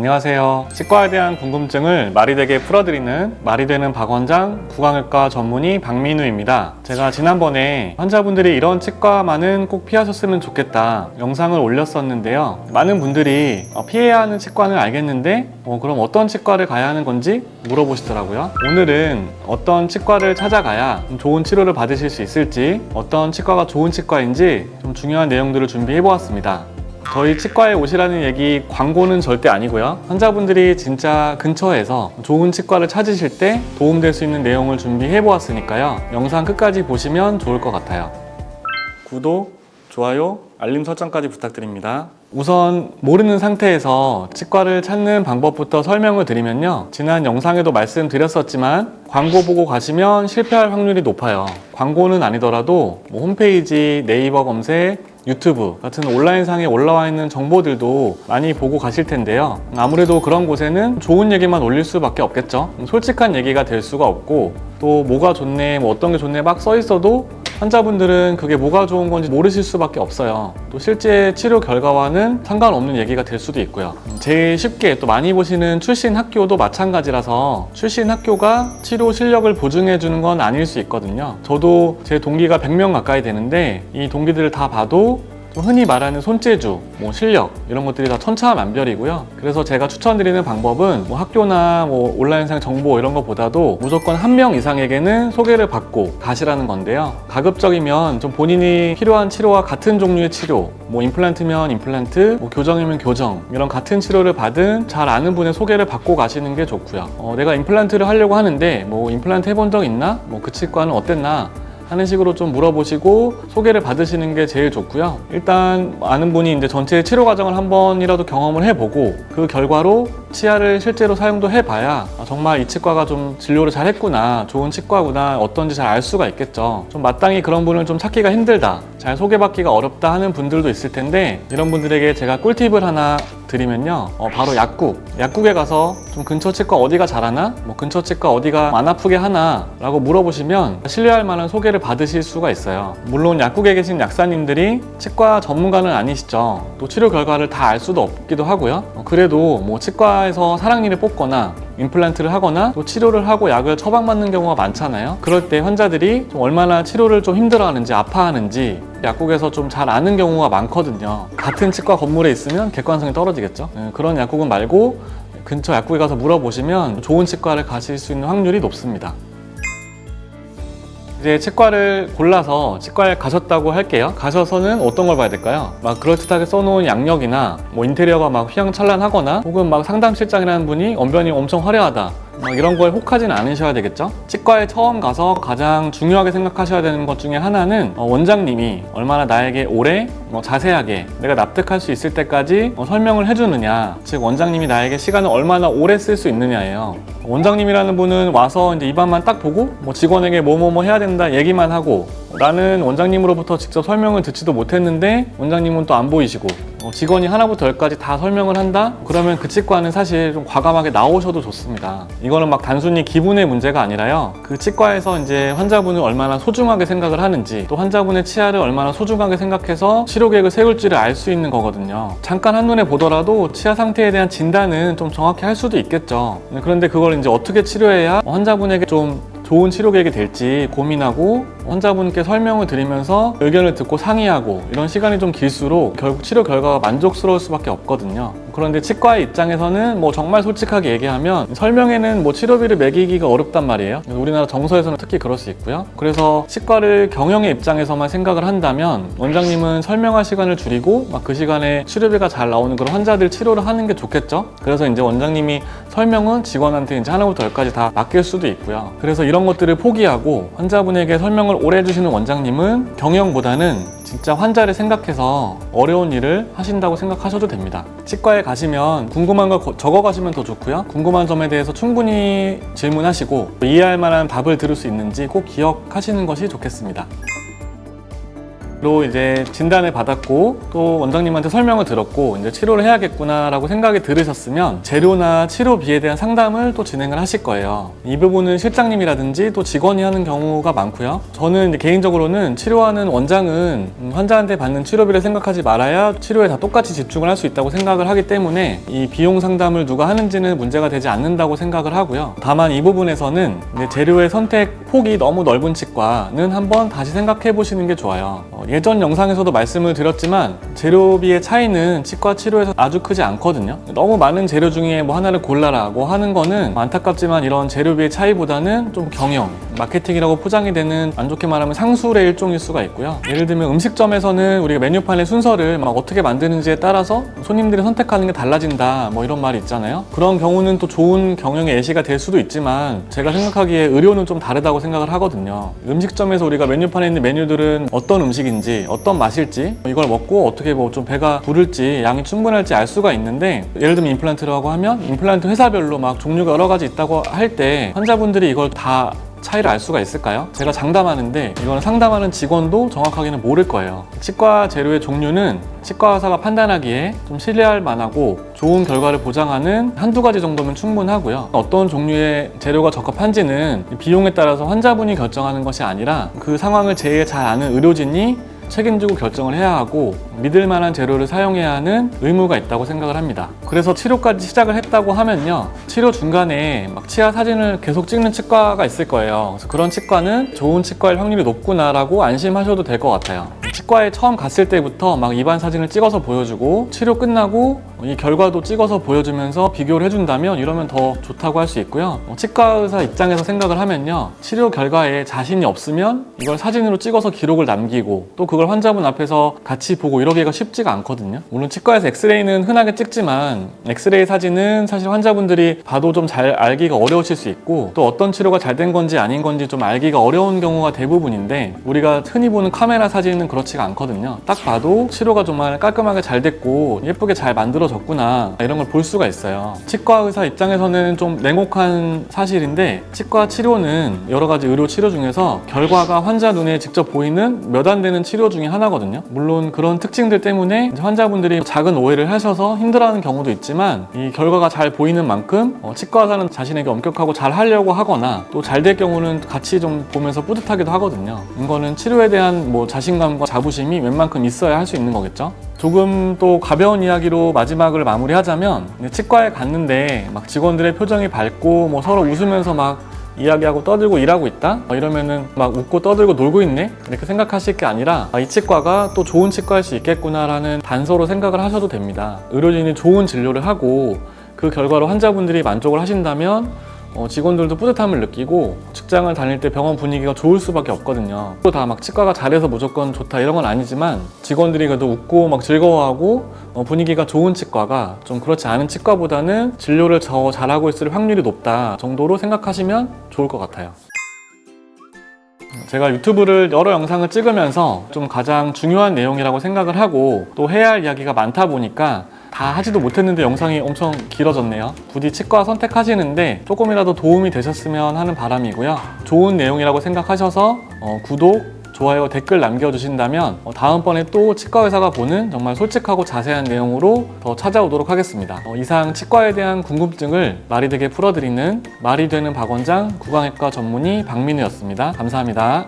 안녕하세요. 치과에 대한 궁금증을 말이 되게 풀어드리는 말이 되는 박원장 구강외과 전문의 박민우입니다. 제가 지난번에 환자분들이 이런 치과만은 꼭 피하셨으면 좋겠다 영상을 올렸었는데요. 많은 분들이 피해야 하는 치과는 알겠는데 그럼 어떤 치과를 가야 하는 건지 물어보시더라고요. 오늘은 어떤 치과를 찾아가야 좋은 치료를 받으실 수 있을지, 어떤 치과가 좋은 치과인지 좀 중요한 내용들을 준비해 보았습니다. 저희 치과에 오시라는 얘기 광고는 절대 아니고요. 환자분들이 진짜 근처에서 좋은 치과를 찾으실 때 도움될 수 있는 내용을 준비해 보았으니까요. 영상 끝까지 보시면 좋을 것 같아요. 구독, 좋아요, 알림 설정까지 부탁드립니다. 우선 모르는 상태에서 치과를 찾는 방법부터 설명을 드리면요. 지난 영상에도 말씀드렸었지만 광고 보고 가시면 실패할 확률이 높아요. 광고는 아니더라도 홈페이지, 네이버 검색, 유튜브 같은 온라인상에 올라와 있는 정보들도 많이 보고 가실 텐데요. 아무래도 그런 곳에는 좋은 얘기만 올릴 수밖에 없겠죠. 솔직한 얘기가 될 수가 없고, 또 뭐가 좋네, 어떤 게 좋네 막 써 있어도 환자분들은 그게 뭐가 좋은 건지 모르실 수밖에 없어요. 또 실제 치료 결과와는 상관없는 얘기가 될 수도 있고요. 제일 쉽게 또 많이 보시는 출신 학교도 마찬가지라서 출신 학교가 치료 실력을 보증해 주는 건 아닐 수 있거든요. 저도 제 동기가 100명 가까이 되는데 이 동기들을 다 봐도 좀 흔히 말하는 손재주, 실력 이런 것들이 다 천차만별이고요. 그래서 제가 추천드리는 방법은 학교나 온라인상 정보 이런 것보다도 무조건 한 명 이상에게는 소개를 받고 가시라는 건데요. 가급적이면 좀 본인이 필요한 치료와 같은 종류의 치료, 임플란트면 임플란트, 교정이면 교정 이런 같은 치료를 받은 잘 아는 분의 소개를 받고 가시는 게 좋고요. 내가 임플란트를 하려고 하는데 임플란트 해본 적 있나? 그 치과는 어땠나? 하는 식으로 좀 물어보시고 소개를 받으시는 게 제일 좋고요. 일단 아는 분이 이제 전체 치료 과정을 한 번이라도 경험을 해보고 그 결과로 치아를 실제로 사용도 해봐야 정말 이 치과가 좀 진료를 잘 했구나, 좋은 치과구나, 어떤지 잘 알 수가 있겠죠. 좀 마땅히 그런 분을 좀 찾기가 힘들다, 잘 소개받기가 어렵다 하는 분들도 있을 텐데, 이런 분들에게 제가 꿀팁을 하나 드리면요. 바로 약국에 가서 좀 근처 치과 어디가 잘하나? 근처 치과 어디가 안 아프게 하나? 라고 물어보시면 신뢰할 만한 소개를 받으실 수가 있어요. 물론 약국에 계신 약사님들이 치과 전문가는 아니시죠. 또 치료 결과를 다 알 수도 없기도 하고요. 그래도 치과에서 사랑니를 뽑거나 임플란트를 하거나 또 치료를 하고 약을 처방받는 경우가 많잖아요. 그럴 때 환자들이 좀 얼마나 치료를 좀 힘들어하는지, 아파하는지 약국에서 좀 잘 아는 경우가 많거든요. 같은 치과 건물에 있으면 객관성이 떨어지겠죠. 그런 약국은 말고 근처 약국에 가서 물어보시면 좋은 치과를 가실 수 있는 확률이 높습니다. 이제 치과를 골라서 치과에 가셨다고 할게요. 가셔서는 어떤 걸 봐야 될까요? 그럴듯하게 써놓은 양력이나 인테리어가 휘황찬란하거나 혹은 상담실장이라는 분이 언변이 엄청 화려하다, 이런 거에 혹하진 않으셔야 되겠죠? 치과에 처음 가서 가장 중요하게 생각하셔야 되는 것 중에 하나는 원장님이 얼마나 나에게 오래 자세하게 내가 납득할 수 있을 때까지 설명을 해주느냐, 즉 원장님이 나에게 시간을 얼마나 오래 쓸 수 있느냐예요. 원장님이라는 분은 와서 이제 입안만 딱 보고 직원에게 뭐뭐뭐 해야 된다 얘기만 하고, 나는 원장님으로부터 직접 설명을 듣지도 못했는데 원장님은 또 안 보이시고 직원이 하나부터 열까지 다 설명을 한다? 그러면 그 치과는 사실 좀 과감하게 나오셔도 좋습니다. 이거는 단순히 기분의 문제가 아니라요. 그 치과에서 이제 환자분을 얼마나 소중하게 생각을 하는지, 또 환자분의 치아를 얼마나 소중하게 생각해서 치료 계획을 세울지를 알 수 있는 거거든요. 잠깐 한눈에 보더라도 치아 상태에 대한 진단은 좀 정확히 할 수도 있겠죠. 그런데 그걸 이제 어떻게 치료해야 환자분에게 좀 좋은 치료 계획이 될지 고민하고 환자분께 설명을 드리면서 의견을 듣고 상의하고 이런 시간이 좀 길수록 결국 치료 결과가 만족스러울 수밖에 없거든요. 그런데 치과의 입장에서는 정말 솔직하게 얘기하면 설명에는 치료비를 매기기가 어렵단 말이에요. 우리나라 정서에서는 특히 그럴 수 있고요. 그래서 치과를 경영의 입장에서만 생각을 한다면 원장님은 설명할 시간을 줄이고 그 시간에 치료비가 잘 나오는 그런 환자들 치료를 하는 게 좋겠죠. 그래서 이제 원장님이 설명은 직원한테 이제 하나부터 열까지 다 맡길 수도 있고요. 그래서 이런 것들을 포기하고 환자분에게 설명을 오래 해주시는 원장님은 경영보다는 진짜 환자를 생각해서 어려운 일을 하신다고 생각하셔도 됩니다. 치과에 가시면 궁금한 걸 적어 가시면 더 좋고요. 궁금한 점에 대해서 충분히 질문하시고 이해할 만한 답을 들을 수 있는지 꼭 기억하시는 것이 좋겠습니다. 로 이제 진단을 받았고 또 원장님한테 설명을 들었고 이제 치료를 해야겠구나라고 생각이 들으셨으면 재료나 치료비에 대한 상담을 또 진행을 하실 거예요. 이 부분은 실장님이라든지 또 직원이 하는 경우가 많고요. 저는 이제 개인적으로는 치료하는 원장은 환자한테 받는 치료비를 생각하지 말아야 치료에 다 똑같이 집중을 할 수 있다고 생각을 하기 때문에 이 비용 상담을 누가 하는지는 문제가 되지 않는다고 생각을 하고요. 다만 이 부분에서는 재료의 선택 폭이 너무 넓은 치과는 한번 다시 생각해 보시는 게 좋아요. 예전 영상에서도 말씀을 드렸지만 재료비의 차이는 치과 치료에서 아주 크지 않거든요. 너무 많은 재료 중에 뭐 하나를 골라라고 하는 거는 안타깝지만 이런 재료비의 차이보다는 좀 경영, 마케팅이라고 포장이 되는 안 좋게 말하면 상술의 일종일 수가 있고요. 예를 들면 음식점에서는 우리가 메뉴판의 순서를 막 어떻게 만드는지에 따라서 손님들이 선택하는 게 달라진다 뭐 이런 말이 있잖아요. 그런 경우는 또 좋은 경영의 예시가 될 수도 있지만 제가 생각하기에 의료는 좀 다르다고 생각을 하거든요. 음식점에서 우리가 메뉴판에 있는 메뉴들은 어떤 음식인지 어떤 맛일지 이걸 먹고 어떻게 뭐 좀 배가 부를지 양이 충분할지 알 수가 있는데 예를 들면 임플란트라고 하면 임플란트 회사별로 막 종류가 여러 가지 있다고 할 때 환자분들이 이걸 다 차이를 알 수가 있을까요? 제가 장담하는데 이거는 상담하는 직원도 정확하게는 모를 거예요. 치과 재료의 종류는 치과 의사가 판단하기에 좀 신뢰할 만하고 좋은 결과를 보장하는 한두 가지 정도면 충분하고요. 어떤 종류의 재료가 적합한지는 비용에 따라서 환자분이 결정하는 것이 아니라 그 상황을 제일 잘 아는 의료진이 책임지고 결정을 해야 하고 믿을 만한 재료를 사용해야 하는 의무가 있다고 생각을 합니다. 그래서 치료까지 시작을 했다고 하면요, 치료 중간에 막 치아 사진을 계속 찍는 치과가 있을 거예요. 그래서 그런 치과는 좋은 치과일 확률이 높구나라고 안심하셔도 될 것 같아요. 치과에 처음 갔을 때부터 막 입안 사진을 찍어서 보여주고 치료 끝나고 이 결과도 찍어서 보여주면서 비교를 해준다면 이러면 더 좋다고 할 수 있고요. 치과 의사 입장에서 생각을 하면요, 치료 결과에 자신이 없으면 이걸 사진으로 찍어서 기록을 남기고 또 그걸 환자분 앞에서 같이 보고 이러기가 쉽지가 않거든요. 물론 치과에서 엑스레이는 흔하게 찍지만 엑스레이 사진은 사실 환자분들이 봐도 좀 잘 알기가 어려우실 수 있고 또 어떤 치료가 잘 된 건지 아닌 건지 좀 알기가 어려운 경우가 대부분인데 우리가 흔히 보는 카메라 사진은 그렇지가 않거든요. 딱 봐도 치료가 정말 깔끔하게 잘 됐고 예쁘게 잘 만들어졌구나 이런 걸 볼 수가 있어요. 치과 의사 입장에서는 좀 냉혹한 사실인데 치과 치료는 여러 가지 의료 치료 중에서 결과가 환자 눈에 직접 보이는 몇 안 되는 치료 중에 하나거든요. 물론 그런 특징들 때문에 환자분들이 작은 오해를 하셔서 힘들어하는 경우도 있지만 이 결과가 잘 보이는 만큼 치과 의사는 자신에게 엄격하고 잘 하려고 하거나 또 잘 될 경우는 같이 좀 보면서 뿌듯하기도 하거든요. 이거는 치료에 대한 뭐 자신감과 자부심이 웬만큼 있어야 할 수 있는 거겠죠. 조금 또 가벼운 이야기로 마지막을 마무리하자면 치과에 갔는데 막 직원들의 표정이 밝고 뭐 서로 웃으면서 막 이야기하고 떠들고 일하고 있다? 이러면은 막 웃고 떠들고 놀고 있네? 이렇게 생각하실 게 아니라 이 치과가 또 좋은 치과일 수 있겠구나라는 단서로 생각을 하셔도 됩니다. 의료진이 좋은 진료를 하고 그 결과로 환자분들이 만족을 하신다면 직원들도 뿌듯함을 느끼고 직장을 다닐 때 병원 분위기가 좋을 수밖에 없거든요. 또 다 막 치과가 잘해서 무조건 좋다 이런 건 아니지만 직원들이 그래도 웃고 막 즐거워하고 분위기가 좋은 치과가 좀 그렇지 않은 치과보다는 진료를 더 잘하고 있을 확률이 높다 정도로 생각하시면 좋을 것 같아요. 제가 유튜브를 여러 영상을 찍으면서 좀 가장 중요한 내용이라고 생각을 하고 또 해야 할 이야기가 많다 보니까 다 하지도 못했는데 영상이 엄청 길어졌네요. 부디 치과 선택하시는데 조금이라도 도움이 되셨으면 하는 바람이고요. 좋은 내용이라고 생각하셔서 구독, 좋아요, 댓글 남겨주신다면 다음번에 또 치과 의사가 보는 정말 솔직하고 자세한 내용으로 더 찾아오도록 하겠습니다. 이상 치과에 대한 궁금증을 말이 되게 풀어드리는 말이 되는 박원장 구강외과 전문의 박민우였습니다. 감사합니다.